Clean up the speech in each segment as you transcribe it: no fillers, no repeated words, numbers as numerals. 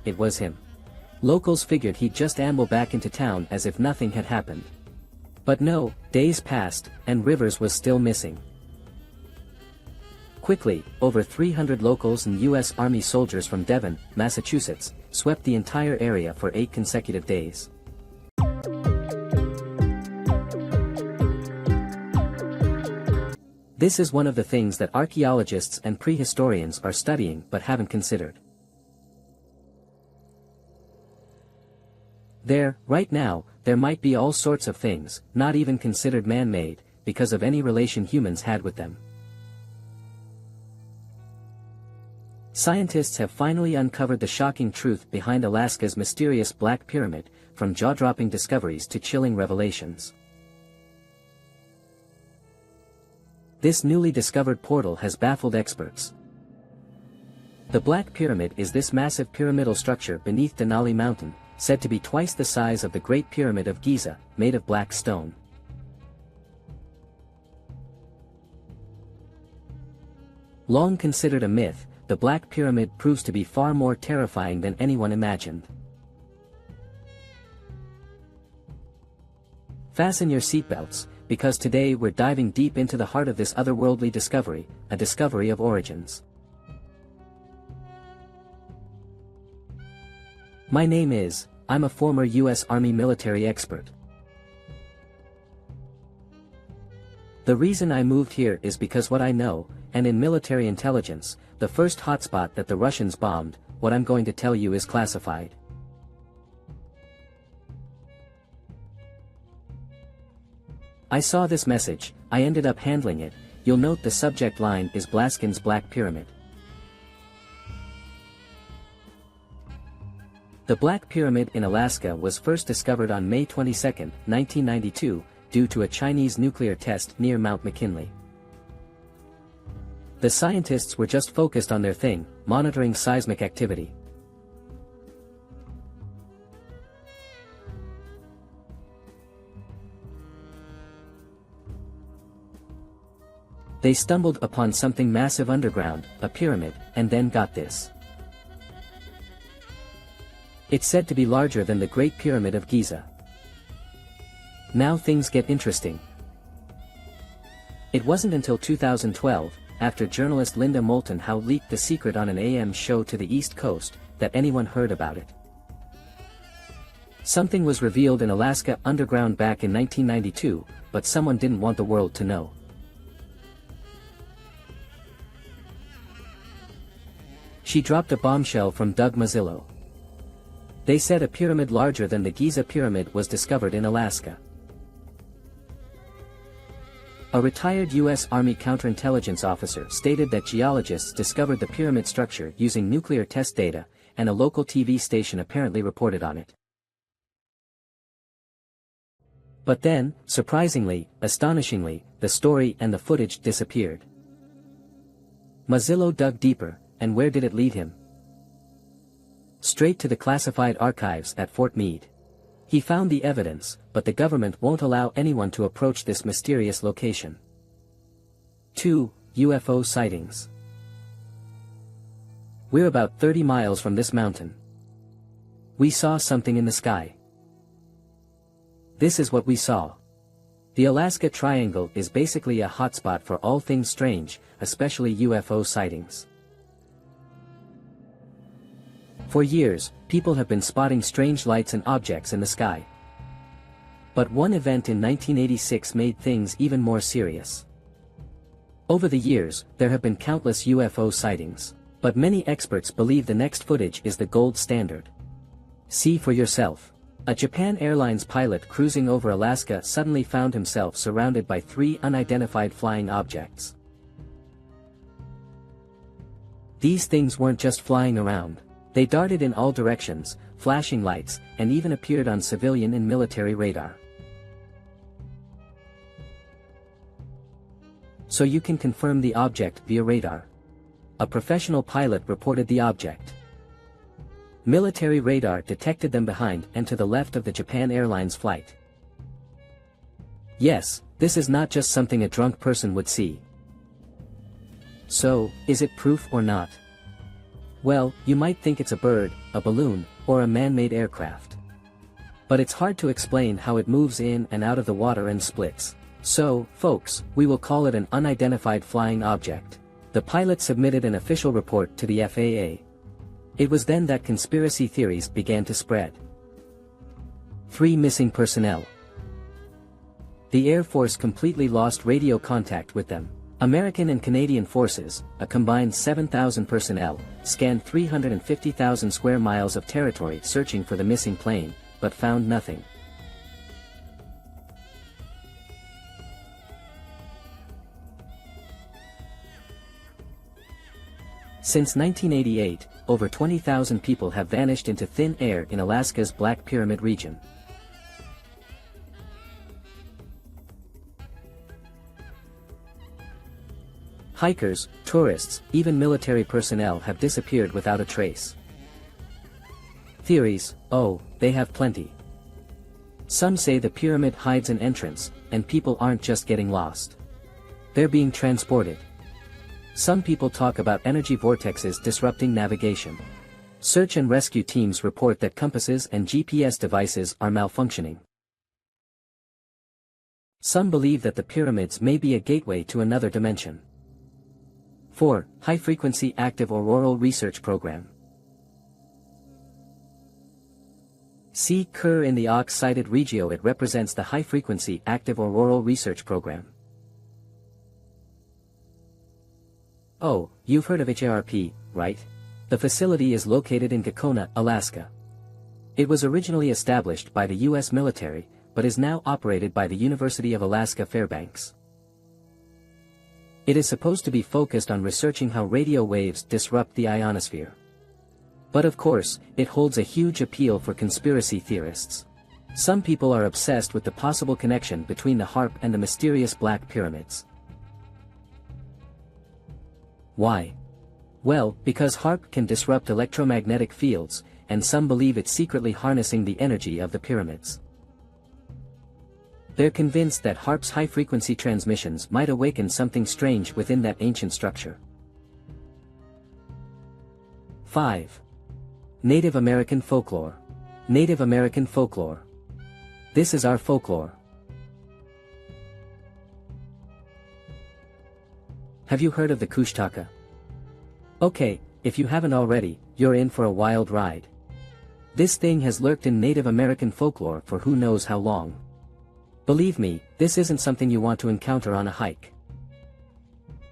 it was him. Locals figured he'd just amble back into town as if nothing had happened. But no, days passed, and Rivers was still missing. Quickly, over 300 locals and U.S. Army soldiers from Devon, Massachusetts, swept the entire area for 8 consecutive days. This is one of the things that archaeologists and prehistorians are studying but haven't considered. Right now, there might be all sorts of things, not even considered man-made, because of any relation humans had with them. Scientists have finally uncovered the shocking truth behind Alaska's mysterious Black Pyramid, from jaw-dropping discoveries to chilling revelations. This newly discovered portal has baffled experts. The Black Pyramid is this massive pyramidal structure beneath Denali Mountain, said to be twice the size of the Great Pyramid of Giza, made of black stone. Long considered a myth, the Black Pyramid proves to be far more terrifying than anyone imagined. Fasten your seatbelts, because today we're diving deep into the heart of this otherworldly discovery, a discovery of origins. I'm a former U.S. Army military expert. The reason I moved here is because what I know, and in military intelligence, the first hotspot that the Russians bombed, what I'm going to tell you is classified. I saw this message, I ended up handling it. You'll note the subject line is Blaskin's Black Pyramid. The Black Pyramid in Alaska was first discovered on May 22, 1992, due to a Chinese nuclear test near Mount McKinley. The scientists were just focused on their thing, monitoring seismic activity. They stumbled upon something massive underground, a pyramid, and then got this. It's said to be larger than the Great Pyramid of Giza. Now things get interesting. It wasn't until 2012, after journalist Linda Moulton Howe leaked the secret on an AM show to the East Coast, that anyone heard about it. Something was revealed in Alaska underground back in 1992, but someone didn't want the world to know. She dropped a bombshell from Doug Mazzillo. They said a pyramid larger than the Giza Pyramid was discovered in Alaska. A retired U.S. Army counterintelligence officer stated that geologists discovered the pyramid structure using nuclear test data, and a local TV station apparently reported on it. But then, surprisingly, astonishingly, the story and the footage disappeared. Mazzillo dug deeper, and where did it lead him? Straight to the classified archives at Fort Meade. He found the evidence, but the government won't allow anyone to approach this mysterious location. 2. UFO sightings. We're about 30 miles from this mountain. We saw something in the sky. This is what we saw. The Alaska Triangle is basically a hotspot for all things strange, especially UFO sightings. For years, people have been spotting strange lights and objects in the sky. But one event in 1986 made things even more serious. Over the years, there have been countless UFO sightings, but many experts believe the next footage is the gold standard. See for yourself. A Japan Airlines pilot cruising over Alaska suddenly found himself surrounded by 3 unidentified flying objects. These things weren't just flying around. They darted in all directions, flashing lights, and even appeared on civilian and military radar. So you can confirm the object via radar. A professional pilot reported the object. Military radar detected them behind and to the left of the Japan Airlines flight. Yes, this is not just something a drunk person would see. So, is it proof or not? Well, you might think it's a bird, a balloon, or a man-made aircraft. But it's hard to explain how it moves in and out of the water and splits. So, folks, we will call it an unidentified flying object. The pilot submitted an official report to the FAA. It was then that conspiracy theories began to spread. 3 missing personnel. The Air Force completely lost radio contact with them. American and Canadian forces, a combined 7,000 personnel, scanned 350,000 square miles of territory searching for the missing plane, but found nothing. Since 1988, over 20,000 people have vanished into thin air in Alaska's Black Pyramid region. Hikers, tourists, even military personnel have disappeared without a trace. Theories, oh, they have plenty. Some say the pyramid hides an entrance, and people aren't just getting lost. They're being transported. Some people talk about energy vortexes disrupting navigation. Search and rescue teams report that compasses and GPS devices are malfunctioning. Some believe that the pyramids may be a gateway to another dimension. 4. High-frequency active auroral research program. See Kerr in the Ox-cited regio. It represents the high-frequency active auroral research program. Oh, you've heard of HARP, right? The facility is located in Gakona, Alaska. It was originally established by the U.S. military, but is now operated by the University of Alaska Fairbanks. It is supposed to be focused on researching how radio waves disrupt the ionosphere. But of course, it holds a huge appeal for conspiracy theorists. Some people are obsessed with the possible connection between the HARP and the mysterious Black Pyramids. Why? Well, because HARP can disrupt electromagnetic fields, and some believe it's secretly harnessing the energy of the pyramids. They're convinced that HARP's high-frequency transmissions might awaken something strange within that ancient structure. 5. Native American folklore. Native American folklore. This is our folklore. Have you heard of the Kushtaka? Okay, if you haven't already, you're in for a wild ride. This thing has lurked in Native American folklore for who knows how long. Believe me, this isn't something you want to encounter on a hike.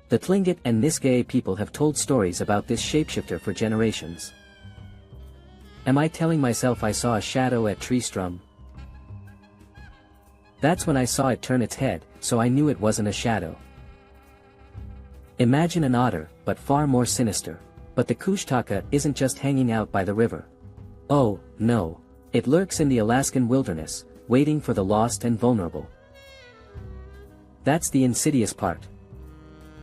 The Tlingit and Niskay people have told stories about this shapeshifter for generations. Am I telling myself I saw a shadow at Tree Strum? That's when I saw it turn its head, so I knew it wasn't a shadow. Imagine an otter, but far more sinister. But the Kushtaka isn't just hanging out by the river. Oh, no. It lurks in the Alaskan wilderness, waiting for the lost and vulnerable. That's the insidious part.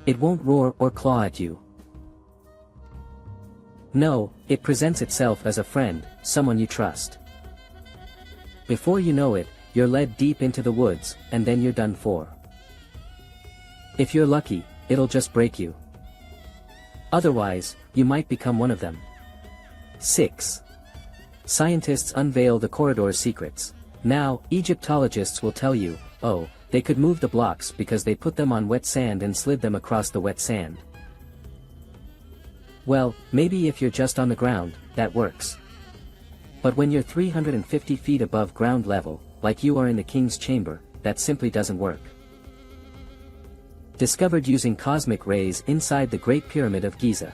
It won't roar or claw at you. No, it presents itself as a friend, someone you trust. Before you know it, you're led deep into the woods, and then you're done for. If you're lucky, it'll just break you. Otherwise, you might become one of them. 6. Scientists unveil the corridor's secrets. Now, Egyptologists will tell you, oh, they could move the blocks because they put them on wet sand and slid them across the wet sand. Well, maybe if you're just on the ground, that works. But when you're 350 feet above ground level, like you are in the King's Chamber, that simply doesn't work. Discovered using cosmic rays inside the Great Pyramid of Giza.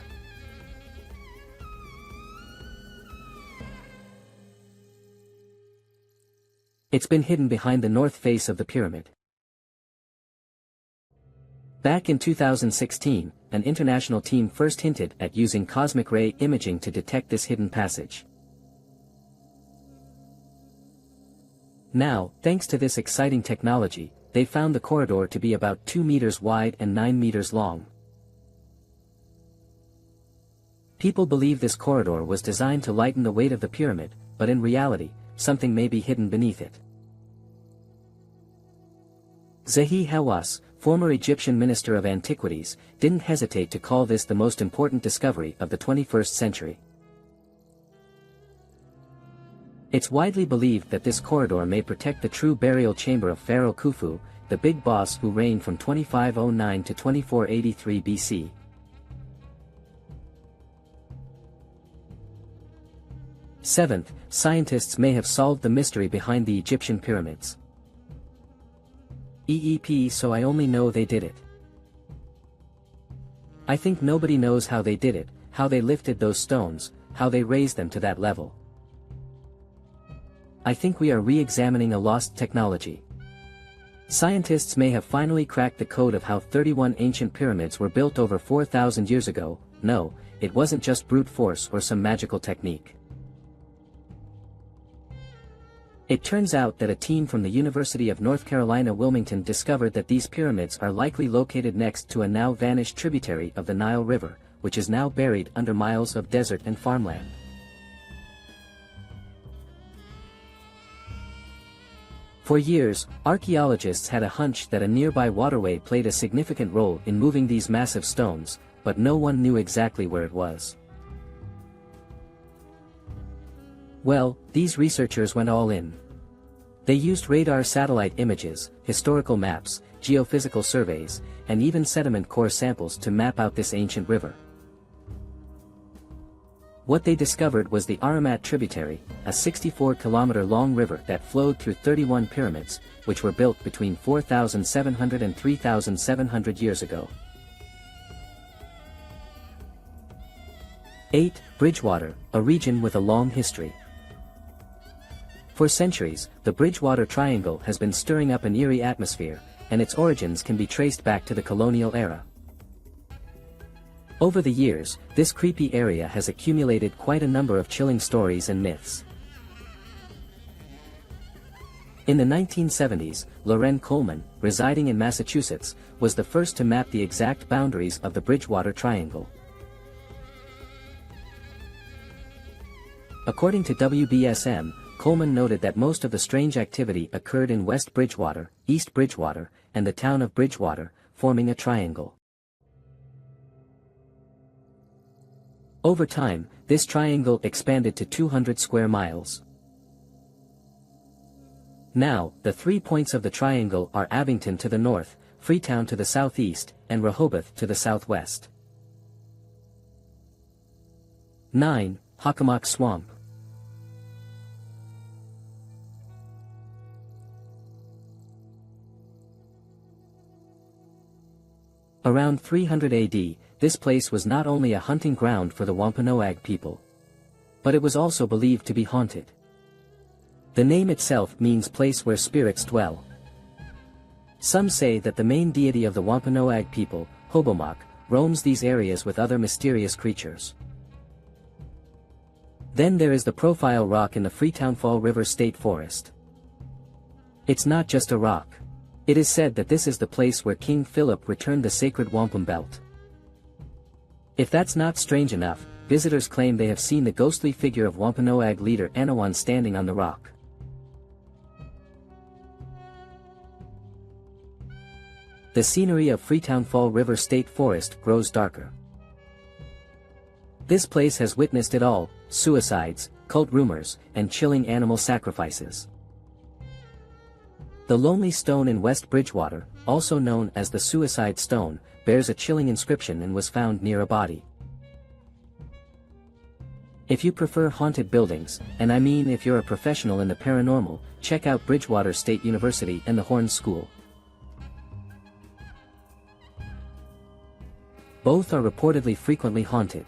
It's been hidden behind the north face of the pyramid. Back in 2016, an international team first hinted at using cosmic ray imaging to detect this hidden passage. Now, thanks to this exciting technology, they found the corridor to be about 2 meters wide and 9 meters long. People believe this corridor was designed to lighten the weight of the pyramid, but in reality, something may be hidden beneath it. Zahi Hawass, former Egyptian Minister of Antiquities, didn't hesitate to call this the most important discovery of the 21st century. It's widely believed that this corridor may protect the true burial chamber of Pharaoh Khufu, the big boss who reigned from 2509 to 2483 BC. Seventh, scientists may have solved the mystery behind the Egyptian pyramids. So I only know they did it. I think nobody knows how they did it, how they lifted those stones, how they raised them to that level. I think we are re-examining a lost technology. Scientists may have finally cracked the code of how 31 ancient pyramids were built over 4,000 years ago. No, it wasn't just brute force or some magical technique. It turns out that a team from the University of North Carolina Wilmington discovered that these pyramids are likely located next to a now vanished tributary of the Nile River, which is now buried under miles of desert and farmland. For years, archaeologists had a hunch that a nearby waterway played a significant role in moving these massive stones, but no one knew exactly where it was. Well, these researchers went all in. They used radar satellite images, historical maps, geophysical surveys, and even sediment core samples to map out this ancient river. What they discovered was the Aramat tributary, a 64-kilometer-long river that flowed through 31 pyramids, which were built between 4,700 and 3,700 years ago. 8. Bridgewater, a region with a long history. For centuries, the Bridgewater Triangle has been stirring up an eerie atmosphere, and its origins can be traced back to the colonial era. Over the years, this creepy area has accumulated quite a number of chilling stories and myths. In the 1970s, Loren Coleman, residing in Massachusetts, was the first to map the exact boundaries of the Bridgewater Triangle. According to WBSM, Coleman noted that most of the strange activity occurred in West Bridgewater, East Bridgewater, and the town of Bridgewater, forming a triangle. Over time, this triangle expanded to 200 square miles. Now, the 3 points of the triangle are Abington to the north, Freetown to the southeast, and Rehoboth to the southwest. 9. Hockomock Swamp. Around 300 AD, this place was not only a hunting ground for the Wampanoag people, but it was also believed to be haunted. The name itself means place where spirits dwell. Some say that the main deity of the Wampanoag people, Hobomok, roams these areas with other mysterious creatures. Then there is the Profile Rock in the Freetown Fall River State Forest. It's not just a rock. It is said that this is the place where King Philip returned the sacred wampum belt. If that's not strange enough, visitors claim they have seen the ghostly figure of Wampanoag leader Anawan standing on the rock. The scenery of Freetown Fall River State Forest grows darker. This place has witnessed it all: suicides, cult rumors, and chilling animal sacrifices. The Lonely Stone in West Bridgewater, also known as the Suicide Stone, bears a chilling inscription and was found near a body. If you prefer haunted buildings, and I mean if you're a professional in the paranormal, check out Bridgewater State University and the Horn School. Both are reportedly frequently haunted.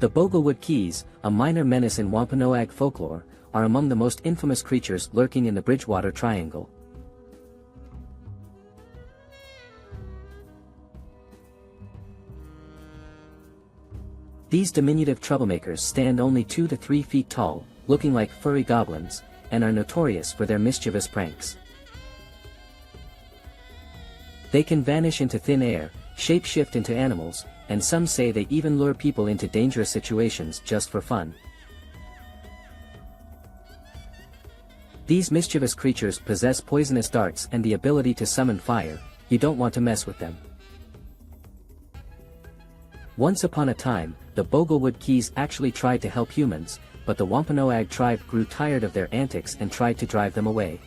The Boglewood Keys, a minor menace in Wampanoag folklore, are among the most infamous creatures lurking in the Bridgewater Triangle. These diminutive troublemakers stand only 2 to 3 feet tall, looking like furry goblins, and are notorious for their mischievous pranks. They can vanish into thin air, shape-shift into animals, and some say they even lure people into dangerous situations just for fun. These mischievous creatures possess poisonous darts and the ability to summon fire. You don't want to mess with them. Once upon a time, the Boglewood Keys actually tried to help humans, but the Wampanoag tribe grew tired of their antics and tried to drive them away.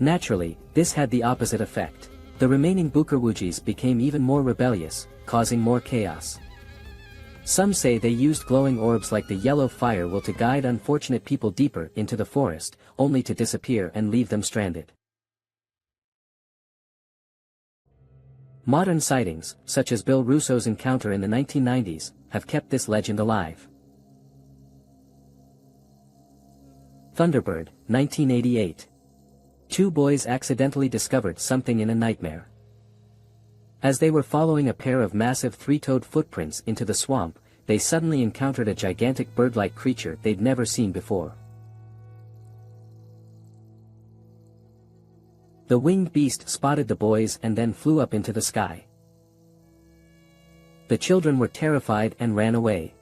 Naturally, this had the opposite effect. The remaining Bookerwoogis became even more rebellious, causing more chaos. Some say they used glowing orbs like the yellow fire will to guide unfortunate people deeper into the forest, only to disappear and leave them stranded. Modern sightings, such as Bill Russo's encounter in the 1990s, have kept this legend alive. Thunderbird, 1988. Two boys accidentally discovered something in a nightmare. As they were following a pair of massive three-toed footprints into the swamp, they suddenly encountered a gigantic bird-like creature they'd never seen before. The winged beast spotted the boys and then flew up into the sky. The children were terrified and ran away.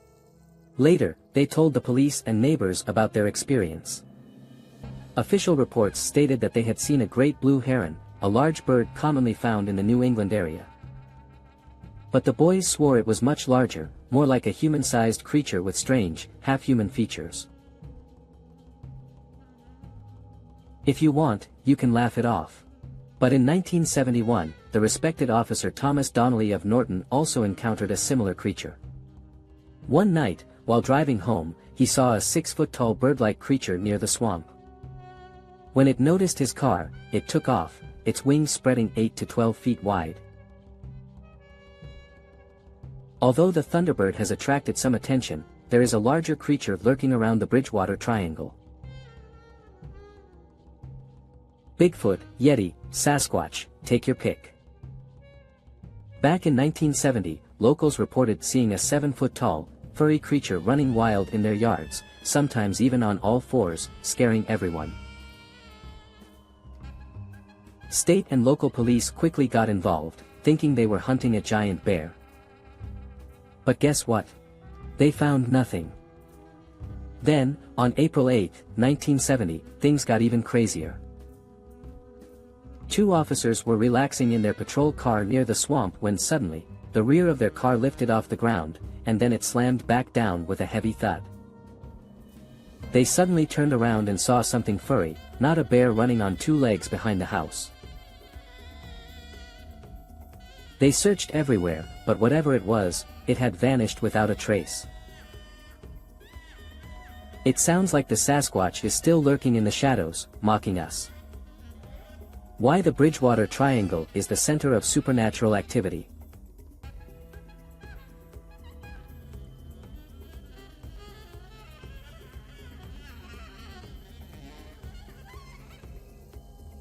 Later, they told the police and neighbors about their experience. Official reports stated that they had seen a great blue heron, a large bird commonly found in the New England area. But the boys swore it was much larger, more like a human-sized creature with strange, half-human features. If you want, you can laugh it off. But in 1971, the respected officer Thomas Donnelly of Norton also encountered a similar creature. One night, while driving home, he saw a 6-foot-tall bird-like creature near the swamp. When it noticed his car, it took off, its wings spreading 8 to 12 feet wide. Although the Thunderbird has attracted some attention, there is a larger creature lurking around the Bridgewater Triangle. Bigfoot, Yeti, Sasquatch, take your pick. Back in 1970, locals reported seeing a 7-foot-tall, furry creature running wild in their yards, sometimes even on all fours, scaring everyone. State and local police quickly got involved, thinking they were hunting a giant bear. But guess what? They found nothing. Then, on April 8, 1970, things got even crazier. Two officers were relaxing in their patrol car near the swamp when suddenly, the rear of their car lifted off the ground, and then it slammed back down with a heavy thud. They suddenly turned around and saw something furry, not a bear running on 2 legs behind the house. They searched everywhere, but whatever it was, it had vanished without a trace. It sounds like the Sasquatch is still lurking in the shadows, mocking us. Why the Bridgewater Triangle is the center of supernatural activity.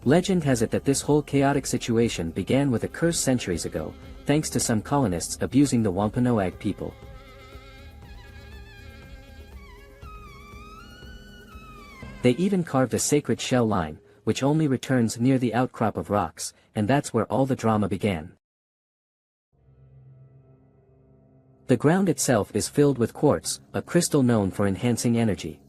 Legend has it that this whole chaotic situation began with a curse centuries ago, thanks to some colonists abusing the Wampanoag people. They even carved a sacred shell line, which only returns near the outcrop of rocks, and that's where all the drama began. The ground itself is filled with quartz, a crystal known for enhancing energy.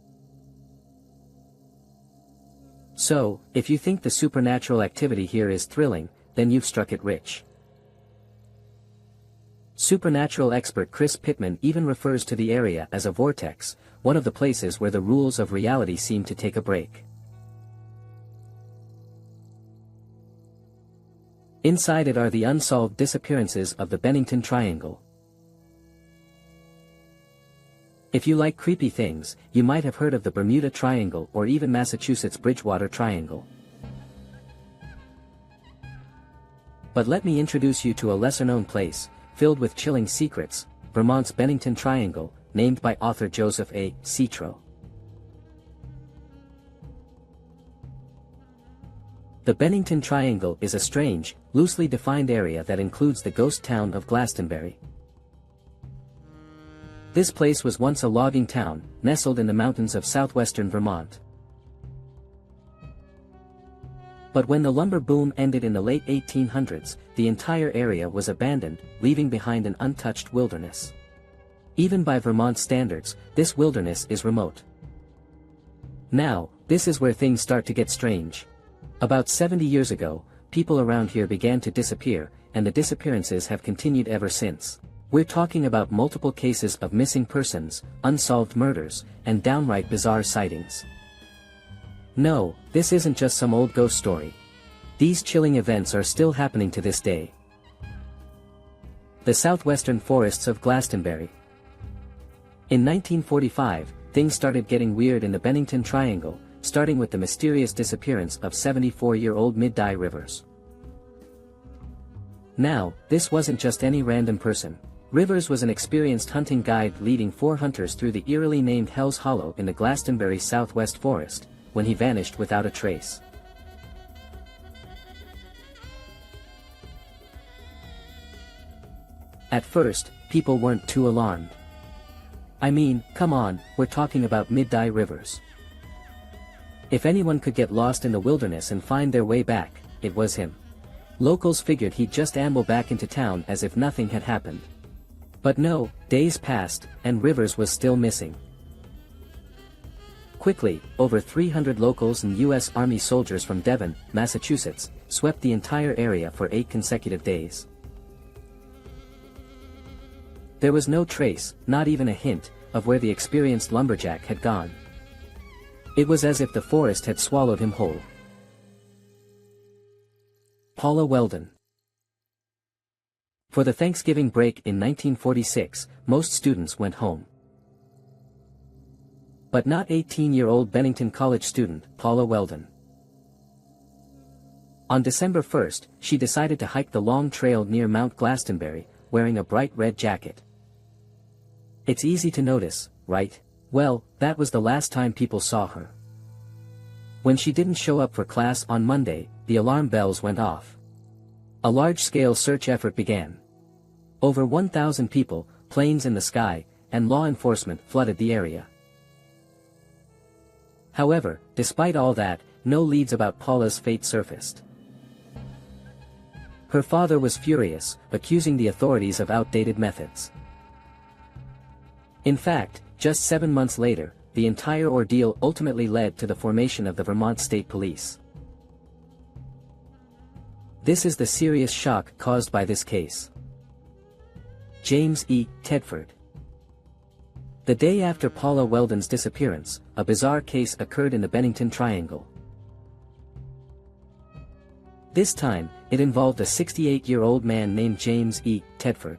So, if you think the supernatural activity here is thrilling, then you've struck it rich. Supernatural expert Chris Pittman even refers to the area as a vortex, one of the places where the rules of reality seem to take a break. Inside it are the unsolved disappearances of the Bennington Triangle. If you like creepy things, you might have heard of the Bermuda Triangle or even Massachusetts' Bridgewater Triangle. But let me introduce you to a lesser-known place, filled with chilling secrets, Vermont's Bennington Triangle, named by author Joseph A. Citro. The Bennington Triangle is a strange, loosely defined area that includes the ghost town of Glastonbury. This place was once a logging town, nestled in the mountains of southwestern Vermont. But when the lumber boom ended in the late 1800s, the entire area was abandoned, leaving behind an untouched wilderness. Even by Vermont standards, this wilderness is remote. Now, this is where things start to get strange. About 70 years ago, people around here began to disappear, and the disappearances have continued ever since. We're talking about multiple cases of missing persons, unsolved murders, and downright bizarre sightings. No, this isn't just some old ghost story. These chilling events are still happening to this day. The southwestern forests of Glastonbury. In 1945, things started getting weird in the Bennington Triangle, starting with the mysterious disappearance of 74-year-old Mid-Dye Rivers. Now, this wasn't just any random person. Rivers was an experienced hunting guide leading 4 hunters through the eerily named Hell's Hollow in the Glastonbury Southwest Forest, when he vanished without a trace. At first, people weren't too alarmed. I mean, come on, we're talking about Mid-Dye Rivers. If anyone could get lost in the wilderness and find their way back, it was him. Locals figured he'd just amble back into town as if nothing had happened. But no, days passed, and Rivers was still missing. Quickly, over 300 locals and U.S. Army soldiers from Devon, Massachusetts, swept the entire area for 8 consecutive days. There was no trace, not even a hint, of where the experienced lumberjack had gone. It was as if the forest had swallowed him whole. Paula Weldon. For the Thanksgiving break in 1946, most students went home. But not 18-year-old Bennington College student, Paula Weldon. On December 1st, she decided to hike the long trail near Mount Glastonbury, wearing a bright red jacket. It's easy to notice, right? Well, that was the last time people saw her. When she didn't show up for class on Monday, the alarm bells went off. A large-scale search effort began. Over 1,000 people, planes in the sky, and law enforcement flooded the area. However, despite all that, no leads about Paula's fate surfaced. Her father was furious, accusing the authorities of outdated methods. In fact, just 7 months later, the entire ordeal ultimately led to the formation of the Vermont State Police. This is the serious shock caused by this case. James E. Tedford. The day after Paula Weldon's disappearance, a bizarre case occurred in the Bennington Triangle. This time, it involved a 68-year-old man named James E. Tedford.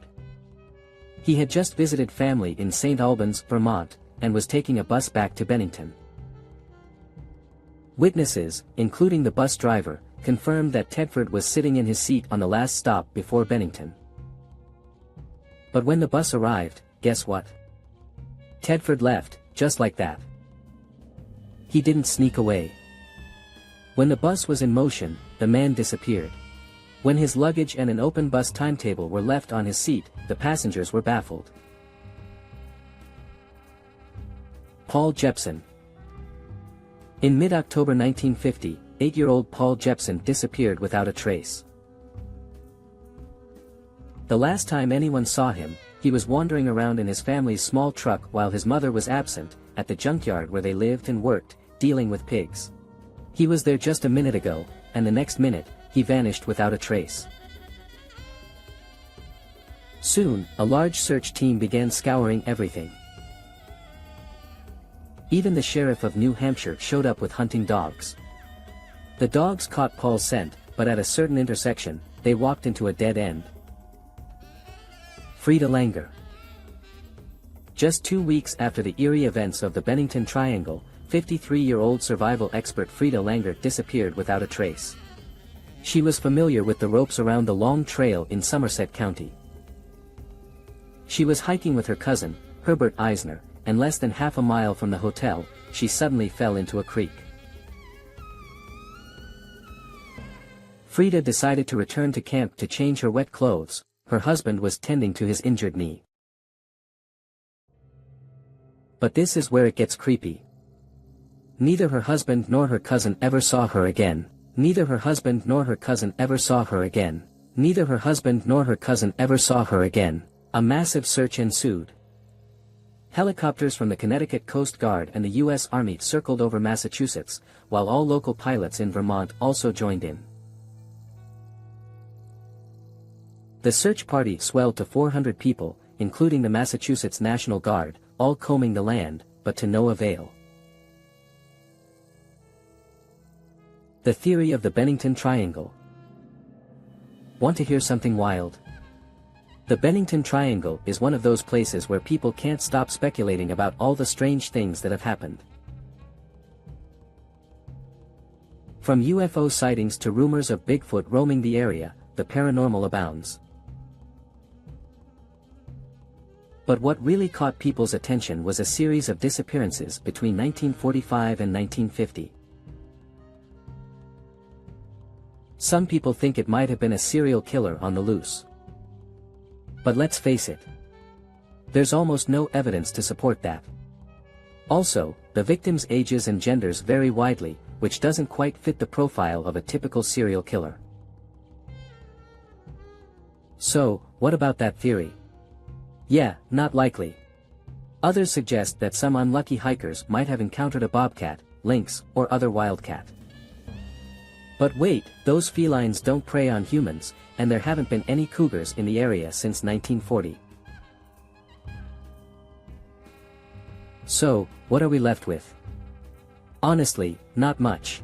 He had just visited family in St. Albans, Vermont, and was taking a bus back to Bennington. Witnesses, including the bus driver, confirmed that Tedford was sitting in his seat on the last stop before Bennington. But when the bus arrived, guess what? Tedford left, just like that. He didn't sneak away. When the bus was in motion, the man disappeared. When his luggage and an open bus timetable were left on his seat, the passengers were baffled. Paul Jepson. In mid-October 1950, 8-year-old Paul Jepson disappeared without a trace. The last time anyone saw him, he was wandering around in his family's small truck while his mother was absent, at the junkyard where they lived and worked, dealing with pigs. He was there just a minute ago, and the next minute, he vanished without a trace. Soon, a large search team began scouring everything. Even the sheriff of New Hampshire showed up with hunting dogs. The dogs caught Paul's scent, but at a certain intersection, they walked into a dead end. Frida Langer. Just 2 weeks after the eerie events of the Bennington Triangle, 53-year-old survival expert Frida Langer disappeared without a trace. She was familiar with the ropes around the long trail in Somerset County. She was hiking with her cousin, Herbert Eisner, and less than half a mile from the hotel, she suddenly fell into a creek. Frida decided to return to camp to change her wet clothes. Her husband was tending to his injured knee. But this is where it gets creepy. Neither her husband nor her cousin ever saw her again. Neither her husband nor her cousin ever saw her again. Neither her husband nor her cousin ever saw her again. A massive search ensued. Helicopters from the Connecticut Coast Guard and the U.S. Army circled over Massachusetts, while all local pilots in Vermont also joined in. The search party swelled to 400 people, including the Massachusetts National Guard, all combing the land, but to no avail. The theory of the Bennington Triangle. Want to hear something wild? The Bennington Triangle is one of those places where people can't stop speculating about all the strange things that have happened. From UFO sightings to rumors of Bigfoot roaming the area, the paranormal abounds. But what really caught people's attention was a series of disappearances between 1945 and 1950. Some people think it might have been a serial killer on the loose. But let's face it. There's almost no evidence to support that. Also, the victims' ages and genders vary widely, which doesn't quite fit the profile of a typical serial killer. So, what about that theory? Yeah, not likely. Others suggest that some unlucky hikers might have encountered a bobcat, lynx, or other wildcat. But wait, those felines don't prey on humans, and there haven't been any cougars in the area since 1940. So, what are we left with? Honestly, not much.